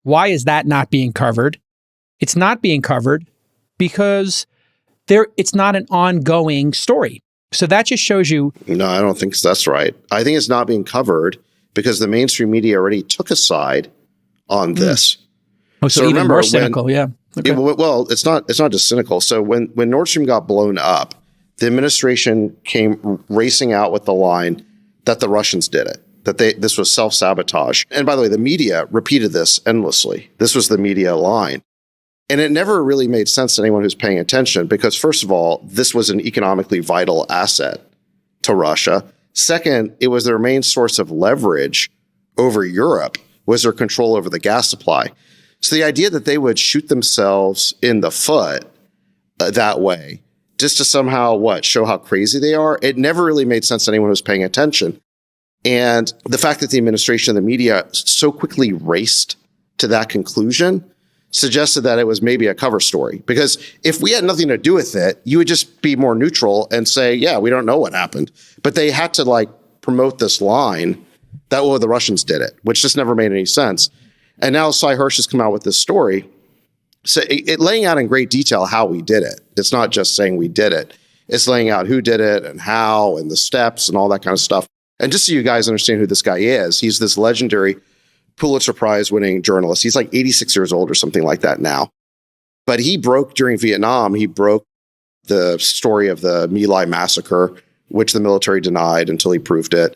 Why is that not being covered? It's not being covered because it's not an ongoing story. So that just shows you. No, I don't think that's right. I think it's not being covered because the mainstream media already took a side on this. Oh, so even more cynical, yeah. Okay. Well, it's not just cynical. So when Nordstream got blown up, the administration came racing out with the line that the Russians did it, that this was self-sabotage. And by the way, the media repeated this endlessly. This was the media line. And it never really made sense to anyone who's paying attention because, first of all, this was an economically vital asset to Russia. Second, it was their main source of leverage over Europe, was their control over the gas supply. So the idea that they would shoot themselves in the foot that way, just to somehow, show how crazy they are, it never really made sense to anyone who was paying attention. And the fact that the administration and the media so quickly raced to that conclusion suggested that it was maybe a cover story. Because if we had nothing to do with it, you would just be more neutral and say, yeah, we don't know what happened. But they had to promote this line that, the Russians did it, which just never made any sense. And now Cy Hirsch has come out with this story, so it laying out in great detail how we did it. It's not just saying we did it. It's laying out who did it and how and the steps and all that kind of stuff. And just so you guys understand who this guy is, he's this legendary Pulitzer Prize winning journalist. He's 86 years old or something like that now. But he broke during Vietnam, he broke the story of the My Lai massacre, which the military denied until he proved it.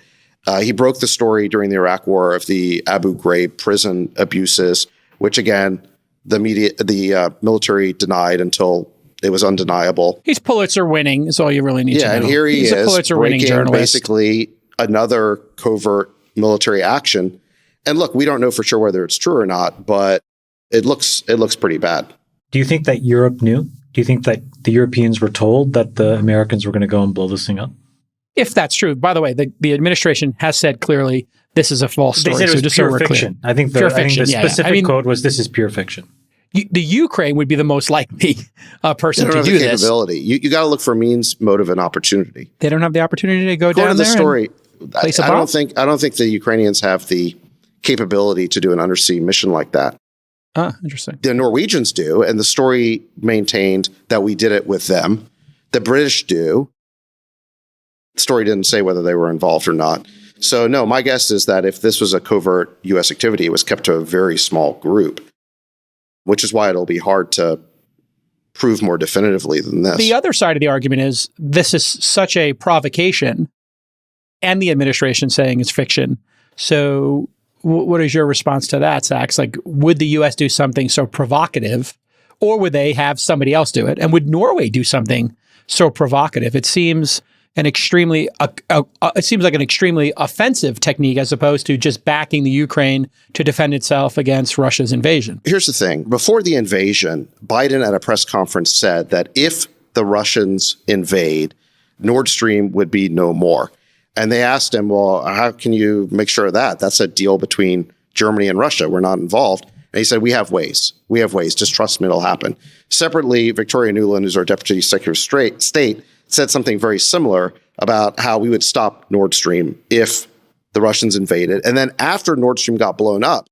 He broke the story during the Iraq War of the Abu Ghraib prison abuses, which again, the military denied until it was undeniable. He's Pulitzer winning is all you really need to know. Yeah, and here he's a Pulitzer winning journalist. Basically another covert military action. And look, we don't know for sure whether it's true or not, but it looks pretty bad. Do you think that Europe knew? Do you think that the Europeans were told that the Americans were going to go and blow this thing up? If that's true. By the way, the administration has said clearly this is a false story. They said it was pure fiction. I think the specific quote was, this is pure fiction. The Ukraine would be the most likely person to do this. Capability. You got to look for means, motive, and opportunity. They don't have the opportunity to go down there. The story, I don't think the Ukrainians have the capability to do an undersea mission like that. Interesting. The Norwegians do, and the story maintained that we did it with them. The British do. The story didn't say whether they were involved or not. So no, my guess is that if this was a covert U.S. activity, it was kept to a very small group, which is why it'll be hard to prove more definitively than this. The other side of the argument is this is such a provocation, and the administration saying it's fiction. So what is your response to that, Sachs? Would the U.S. do something so provocative, or would they have somebody else do it? And would Norway do something so provocative? It seems like an extremely offensive technique as opposed to just backing the Ukraine to defend itself against Russia's invasion. Here's the thing. Before the invasion, Biden at a press conference said that if the Russians invade, Nordstream would be no more. And they asked him, well, how can you make sure of that? That's a deal between Germany and Russia. We're not involved. And he said, we have ways. We have ways. Just trust me, it'll happen. Separately, Victoria Nuland, who's our Deputy Secretary of State, said something very similar about how we would stop Nordstream if the Russians invaded. And then after Nordstream got blown up,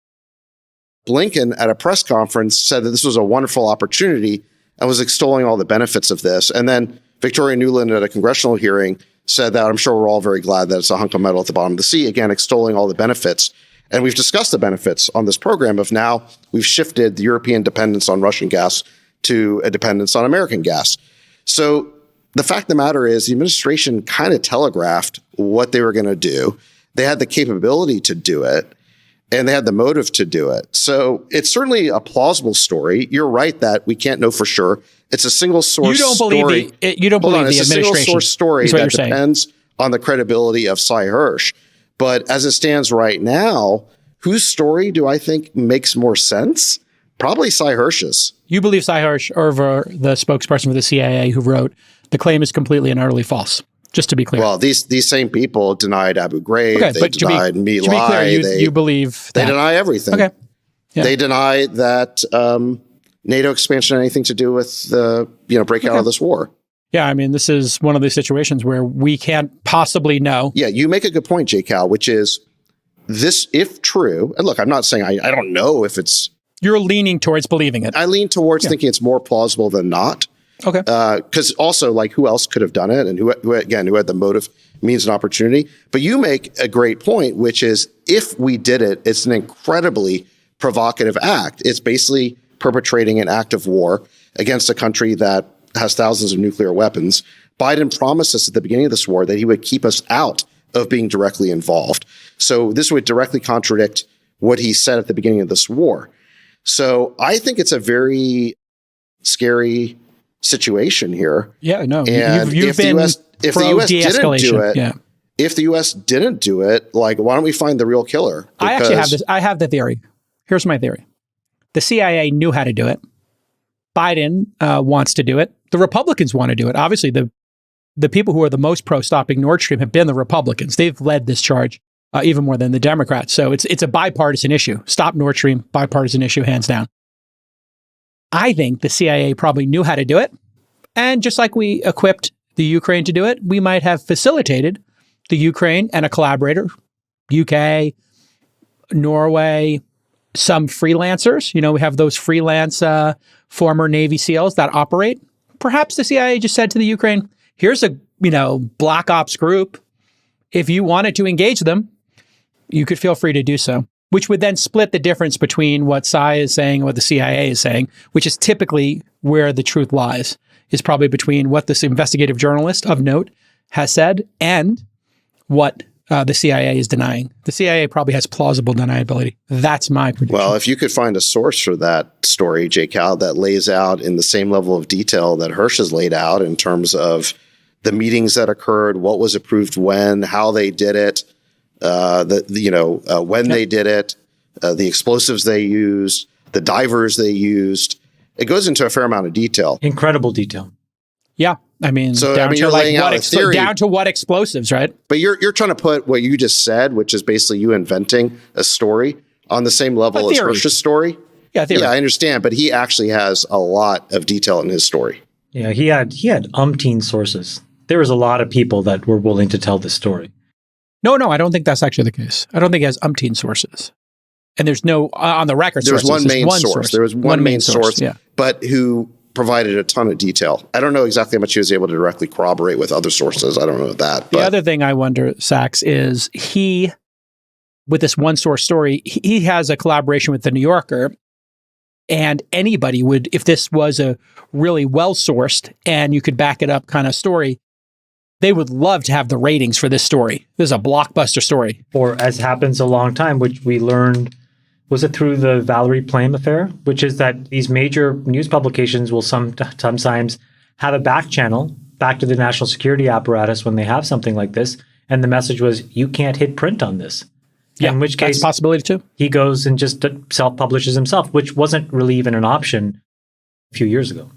Blinken at a press conference said that this was a wonderful opportunity and was extolling all the benefits of this. And then Victoria Nuland at a congressional hearing said that I'm sure we're all very glad that it's a hunk of metal at the bottom of the sea, again, extolling all the benefits. And we've discussed the benefits on this program of now we've shifted the European dependence on Russian gas to a dependence on American gas. So the fact of the matter is the administration kind of telegraphed what they were going to do. They had the capability to do it, and they had the motive to do it. So it's certainly a plausible story. You're right that we can't know for sure. It's a single source story. You don't believe the administration. It's a single source story that depends on the credibility of Cy Hirsch. But as it stands right now, whose story do I think makes more sense? Probably Cy Hirsch's. You believe Cy Hirsch over the spokesperson for the CIA who wrote, the claim is completely and utterly false, just to be clear. Well, these same people denied Abu Ghraib. Okay, they denied My Lai. You believe that. They deny everything. Okay. Yeah. They deny that NATO expansion had anything to do with the breakout out of this war. Yeah, I mean, this is one of those situations where we can't possibly know. Yeah, you make a good point, J. Cal, which is this, if true, and look, I'm not saying I don't know if it's You're leaning towards believing it. I lean towards thinking it's more plausible than not. Okay. Because also, like, who else could have done it, and who had the motive, means, and opportunity. But you make a great point, which is if we did it, it's an incredibly provocative act. It's basically perpetrating an act of war against a country that has thousands of nuclear weapons. Biden promised us at the beginning of this war that he would keep us out of being directly involved. So this would directly contradict what he said at the beginning of this war. So I think it's a very scary situation here. Yeah, no. And you've been if the US didn't do it, yeah. If the US didn't do it, like, why don't we find the real killer? I actually have this. I have the theory. Here's my theory. The CIA knew how to do it. Biden wants to do it. The Republicans want to do it. Obviously, the people who are the most pro stopping Nord Stream have been the Republicans. They've led this charge even more than the Democrats. So it's a bipartisan issue. Stop Nord Stream, bipartisan issue, hands down. I think the CIA probably knew how to do it. And just like we equipped the Ukraine to do it, we might have facilitated the Ukraine and a collaborator, UK, Norway, some freelancers. You know, we have those freelance former Navy SEALs that operate. Perhaps the CIA just said to the Ukraine, here's a, black ops group. If you wanted to engage them, you could feel free to do so, which would then split the difference between what Tsai is saying and what the CIA is saying, which is typically where the truth lies, is probably between what this investigative journalist of note has said and what the CIA is denying. The CIA probably has plausible deniability. That's my prediction. Well, if you could find a source for that story, J. Cal, that lays out in the same level of detail that Hirsch has laid out in terms of the meetings that occurred, what was approved when, how they did it, when they did it, the explosives they used, the divers they used. It goes into a fair amount of detail. Incredible detail. Yeah. I mean, you're laying out a theory. Down to what explosives, right? But you're trying to put what you just said, which is basically you inventing a story, on the same level as Hirsch's story. Yeah, theory. Yeah, I understand, but he actually has a lot of detail in his story. Yeah, he had umpteen sources. There was a lot of people that were willing to tell this story. No, I don't think that's actually the case. I don't think he has umpteen sources. And there's no, on the record, there's one main source. There was one main source, yeah. But who provided a ton of detail. I don't know exactly how much he was able to directly corroborate with other sources. I don't know that. The other thing I wonder, Sachs, is with this one source story, he has a collaboration with the New Yorker, and anybody would, if this was a really well-sourced and you could back it up kind of story, they would love to have the ratings for this story. This is a blockbuster story. Or as happens a long time, which we learned, was it through the Valerie Plame affair? Which is that these major news publications will sometimes have a back channel back to the national security apparatus when they have something like this. And the message was, you can't hit print on this. Yeah, in which case, that's a possibility too. He goes and just self-publishes himself, which wasn't really even an option a few years ago.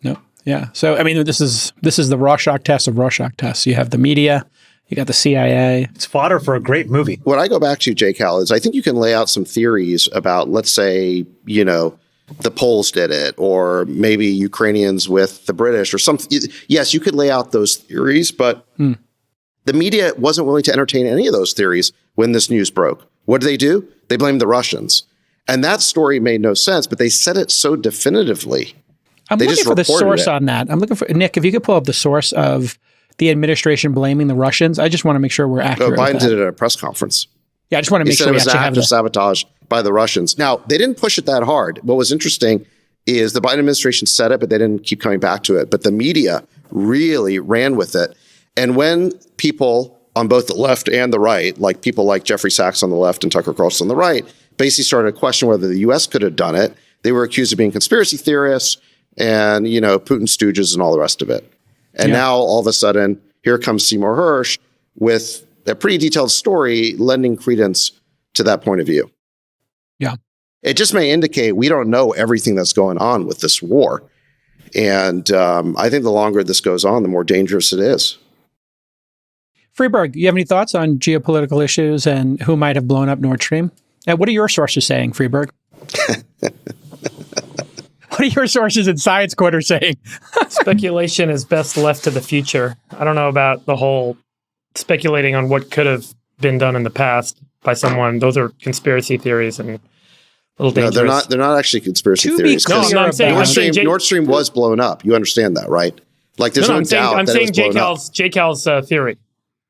No. Yeah. So, I mean, this is the Rorschach test of Rorschach tests. You have the media, you got the CIA. It's fodder for a great movie. What I go back to, J. Cal, is I think you can lay out some theories about, let's say, the Poles did it, or maybe Ukrainians with the British or something. Yes, you could lay out those theories, but the media wasn't willing to entertain any of those theories when this news broke. What did they do? They blamed the Russians. And that story made no sense, but they said it so definitively. I'm looking for the source on that. I'm looking for, Nick, if you could pull up the source of the administration blaming the Russians. I just want to make sure we're accurate. Biden did it at a press conference. Yeah, I just want to make sure we actually have it was an act of sabotage by the Russians. Now, they didn't push it that hard. What was interesting is the Biden administration said it, but they didn't keep coming back to it. But the media really ran with it. And when people on both the left and the right, like people like Jeffrey Sachs on the left and Tucker Carlson on the right, basically started to question whether the U.S. could have done it. They were accused of being conspiracy theorists and, Putin stooges and all the rest of it. And now all of a sudden, here comes Seymour Hersh with a pretty detailed story lending credence to that point of view. Yeah. It just may indicate we don't know everything that's going on with this war. And I think the longer this goes on, the more dangerous it is. Freeberg, you have any thoughts on geopolitical issues and who might have blown up Nord Stream? What are your sources saying, Freeberg? What are your sources in Science Quarter saying? Speculation is best left to the future. I don't know about the whole speculating on what could have been done in the past by someone. Those are conspiracy theories, and little No, dangerous. they're not actually conspiracy To be theories. clear 'Cause No, I'm saying- Nord Stream was blown up. You understand that, right? Like, there's no, I'm saying, doubt I'm that saying it was blown up. JCal's theory.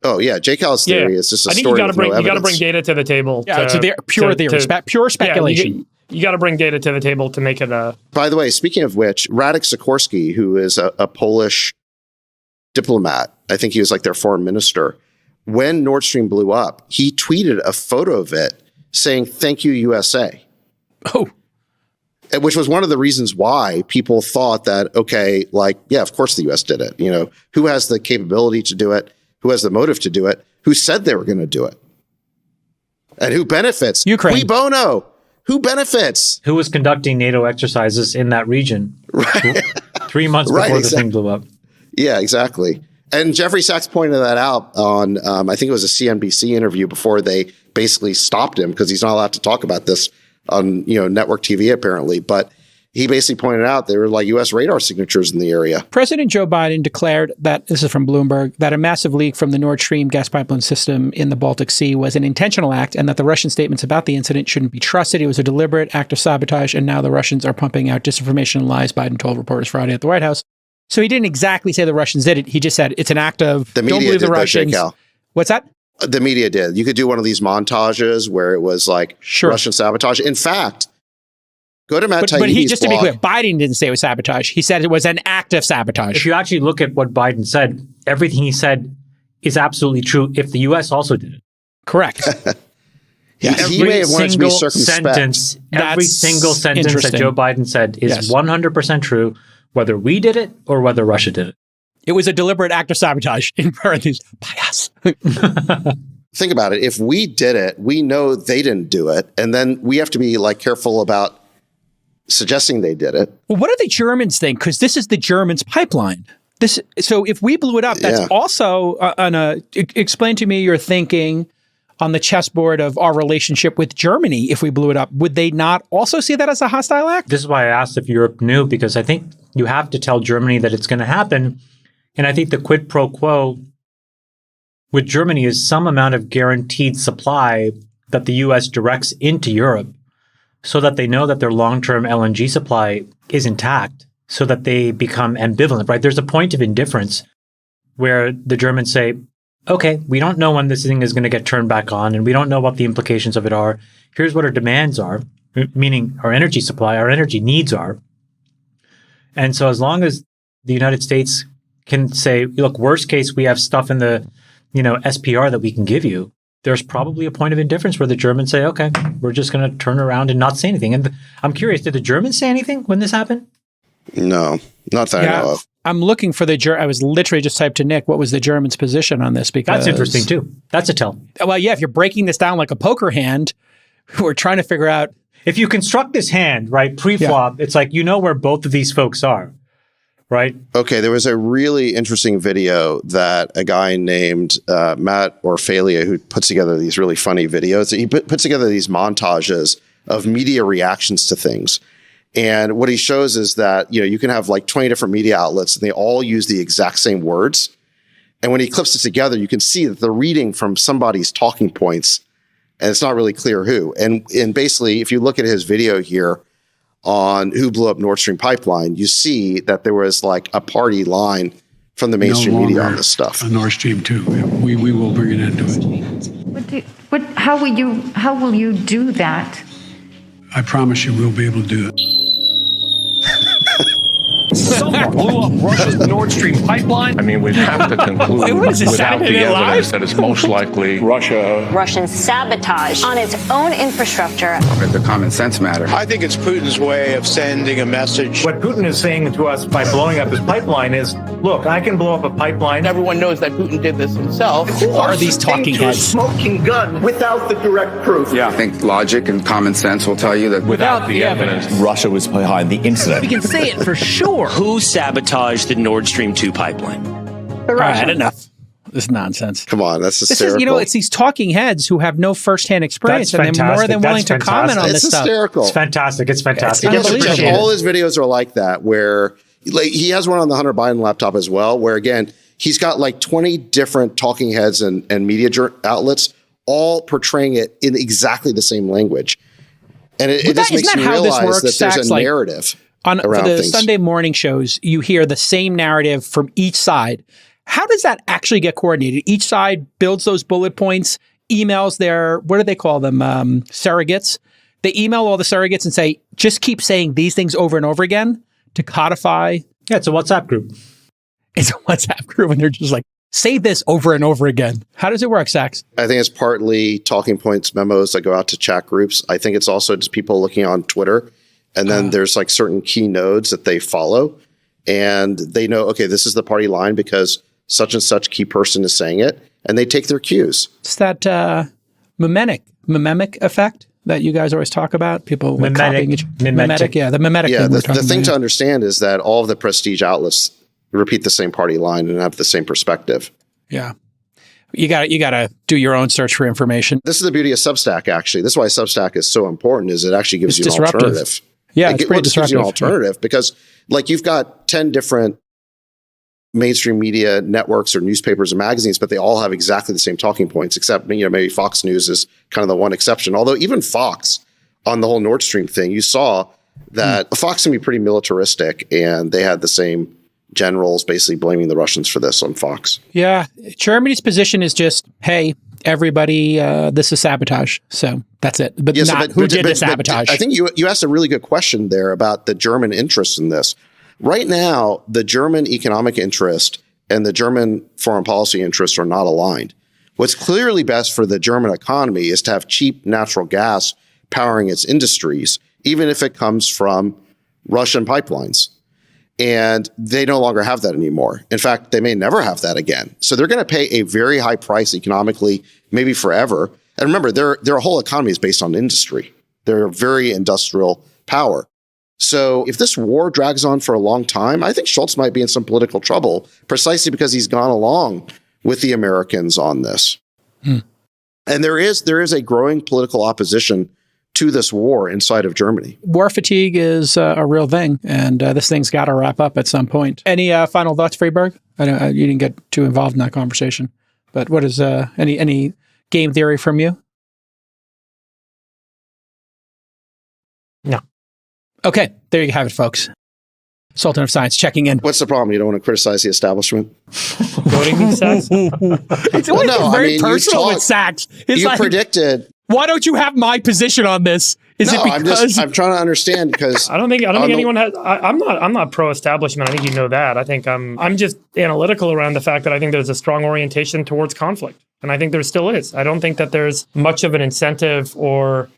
Oh yeah, J. Cal's theory is just a I think story you got to with no bring evidence. data to the table. Yeah, so they're pure theory, pure speculation. You got to bring data to the table to make it a. By the way, speaking of which, Radek Sikorski, who is a Polish diplomat, I think he was like their foreign minister, when Nord Stream blew up, he tweeted a photo of it saying, "Thank you, USA." Oh, Which was one of the reasons why people thought that, okay, like, yeah, of course the US did it. You know, who has the capability to do it? Who has the motive to do it? Who said they were going to do it? And who benefits? Ukraine. Cui bono. Who benefits? Who was conducting NATO exercises in that region Right. 3 months Right, before the exactly. thing blew up? Yeah, exactly. And Jeffrey Sachs pointed that out on, I think it was a CNBC interview before they basically stopped him because he's not allowed to talk about this on, network TV apparently. But he basically pointed out there were like U.S. radar signatures in the area. President Joe Biden declared that, this is from Bloomberg, that a massive leak from the Nord Stream gas pipeline system in the Baltic Sea was an intentional act and that the Russian statements about the incident shouldn't be trusted. It was a deliberate act of sabotage, and now the Russians are pumping out disinformation and lies, Biden told reporters Friday at the White House. So he didn't exactly say the Russians did it. He just said it's an act of, The don't media believe did the that, Russians. J-Cal. What's that? The media did. You could do one of these montages where it was like Sure. Russian sabotage. In fact, go to Matt But he, Taibbi's just to be blog. clear, Biden didn't say it was sabotage. He said it was an act of sabotage. If you actually look at what Biden said, everything he said is absolutely true if the U.S. also did it. Correct. He may have wanted to be circumspect. Every That's single sentence that interesting. Joe Biden said is Yes. 100% true, whether we did it or whether Russia did it. It was a deliberate act of sabotage, in parentheses, by us. Think about it. If we did it, we know they didn't do it. And then we have to be like careful about suggesting they did it. Well, what do the Germans think? Because this is the Germans' pipeline. So if we blew it up, that's Yeah. also explain to me your thinking on the chessboard of our relationship with Germany. If we blew it up, would they not also see that as a hostile act? This is why I asked if Europe knew, because I think you have to tell Germany that it's going to happen. And I think the quid pro quo with Germany is some amount of guaranteed supply that the U.S. directs into Europe so that they know that their long-term LNG supply is intact, so that they become ambivalent, right? There's a point of indifference where the Germans say, okay, we don't know when this thing is going to get turned back on, and we don't know what the implications of it are. Here's what our demands are, meaning our energy supply, our energy needs are. And so as long as the United States can say, look, worst case, we have stuff in the, SPR that we can give you, there's probably a point of indifference where the Germans say, okay, we're just going to turn around and not say anything. And I'm curious, did the Germans say anything when this happened? No, not that I know of. I'm looking for I was literally just typed to Nick, what was the Germans' position on this? Because That's interesting too. That's a tell. Well, yeah, if you're breaking this down like a poker hand, we're trying to figure out. If you construct this hand, right, pre-flop, it's like, where both of these folks are, right? Okay, there was a really interesting video that a guy named Matt Orfalia, who puts together these really funny videos, he puts together these montages of media reactions to things. And what he shows is that, you can have like 20 different media outlets and they all use the exact same words. And when he clips it together, you can see that they're reading from somebody's talking points and it's not really clear who. And basically, if you look at his video here on who blew up Nord Stream pipeline, you see that there was like a party line from the mainstream media on this stuff. A Nord Stream 2. We will bring it into it. How will you do that? I promise you we'll be able to do it. Someone blew up Russia's Nord Stream pipeline. I mean, we'd have to conclude Wait, what is this, without the Saturday Night Live? evidence that it's most likely Russian sabotage on its own infrastructure. It's a common sense matter. I think it's Putin's way of sending a message. What Putin is saying to us by blowing up his pipeline is, look, I can blow up a pipeline. Everyone knows that Putin did this himself. Who are these talking heads? Smoking gun without the direct proof. I think logic and common sense will tell you that without the evidence. Russia was behind the incident. We can say it for sure. Who sabotaged the Nord Stream 2 pipeline? All right, enough. This is nonsense. Come on, that's hysterical. This is, it's these talking heads who have no firsthand experience and they're more than willing to comment on this stuff. It's hysterical. It's fantastic. It's fantastic. All his videos are like that, where like he has one on the Hunter Biden laptop as well, where again, he's got like 20 different talking heads and media outlets all portraying it in exactly the same language. And it just makes you realize that there's a narrative around for the things. Sunday morning shows, you hear the same narrative from each side. How does that actually get coordinated? Each side builds those bullet points, emails their, what do they call them? Surrogates. They email all the surrogates and say, just keep saying these things over and over again to codify. Yeah, it's a WhatsApp group. It's a WhatsApp group, and they're just like, say this over and over again. How does it work, Sachs? I think it's partly talking points memos that go out to chat groups. I think it's also just people looking on Twitter. And then there's like certain key nodes that they follow. And they know, okay, this is the party line because such and such key person is saying it. And they take their cues. It's that mimemic effect that you guys always talk about. People like copying each mimetic. Yeah, the mimetic Yeah, thing. the thing to understand is that all of the prestige outlets repeat the same party line and have the same perspective. Yeah. You got to do your own search for information. This is the beauty of Substack, actually. This is why Substack is so important, is it actually gives you an alternative. Yeah, it's pretty disruptive. Gives you an alternative because like you've got 10 different mainstream media networks or newspapers and magazines, but they all have exactly the same talking points, except, maybe Fox News is kind of the one exception. Although even Fox on the whole Nordstream thing, you saw that Fox can be pretty militaristic, and they had the same generals basically blaming the Russians for this on Fox. Yeah. Germany's position is just, hey, everybody, this is sabotage. So that's it. But who did the sabotage. I think you asked a really good question there about the German interest in this. Right now, the German economic interest and the German foreign policy interests are not aligned. What's clearly best for the German economy is to have cheap natural gas powering its industries, even if it comes from Russian pipelines. And they no longer have that anymore. In fact, they may never have that again. So they're going to pay a very high price economically, maybe forever. And remember, their whole economy is based on industry. They're a very industrial power. So if this war drags on for a long time, I think Scholz might be in some political trouble precisely because he's gone along with the Americans on this. And there is a growing political opposition to this war inside of Germany. War fatigue is a real thing, and this thing's got to wrap up at some point. Any final thoughts, Freeberg? I know you didn't get too involved in that conversation, but what is any game theory from you? No. Okay, there you have it, folks. Sultan of Science checking in. What's the problem? You don't want to criticize the establishment? Voting me, Sachs? It's very personal with Sachs. You predicted. Why don't you have my position on this? Is it because I'm trying to understand because I don't think anyone has. I'm not pro-establishment. I think you know that. I think I'm just analytical around the fact that I think there's a strong orientation towards conflict, and I think there still is. I don't think that there's much of an incentive or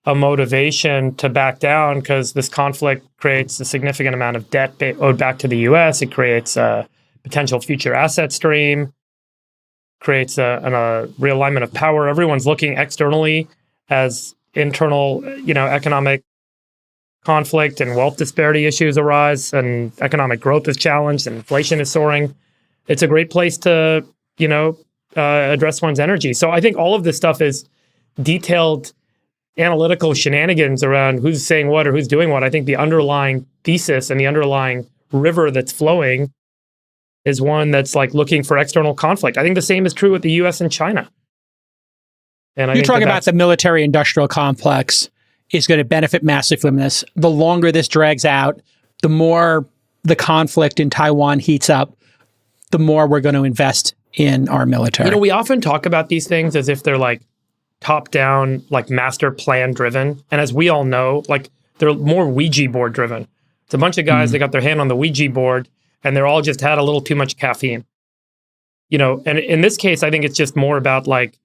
a motivation to back down because this conflict creates a significant amount of debt owed back to the U.S. It creates a potential future asset stream. Creates a realignment of power. Everyone's looking externally as internal, economic conflict and wealth disparity issues arise, and economic growth is challenged, and inflation is soaring. It's a great place to, address one's energy. So I think all of this stuff is detailed analytical shenanigans around who's saying what or who's doing what. I think the underlying thesis and the underlying river that's flowing is one that's like looking for external conflict. I think the same is true with the U.S. and China. And you're talking about the military-industrial complex is going to benefit massively from this. The longer this drags out, the more the conflict in Taiwan heats up, the more we're going to invest in our military. We often talk about these things as if they're like top-down, like master plan driven. And as we all know, like they're more Ouija board driven. It's a bunch of guys that got their hand on the Ouija board and they're all just had a little too much caffeine. And in this case, I think it's just more about like,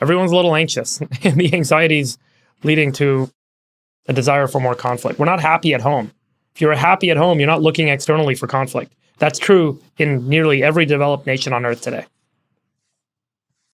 everyone's a little anxious and the anxiety's leading to a desire for more conflict. We're not happy at home. If you're happy at home, you're not looking externally for conflict. That's true in nearly every developed nation on earth today.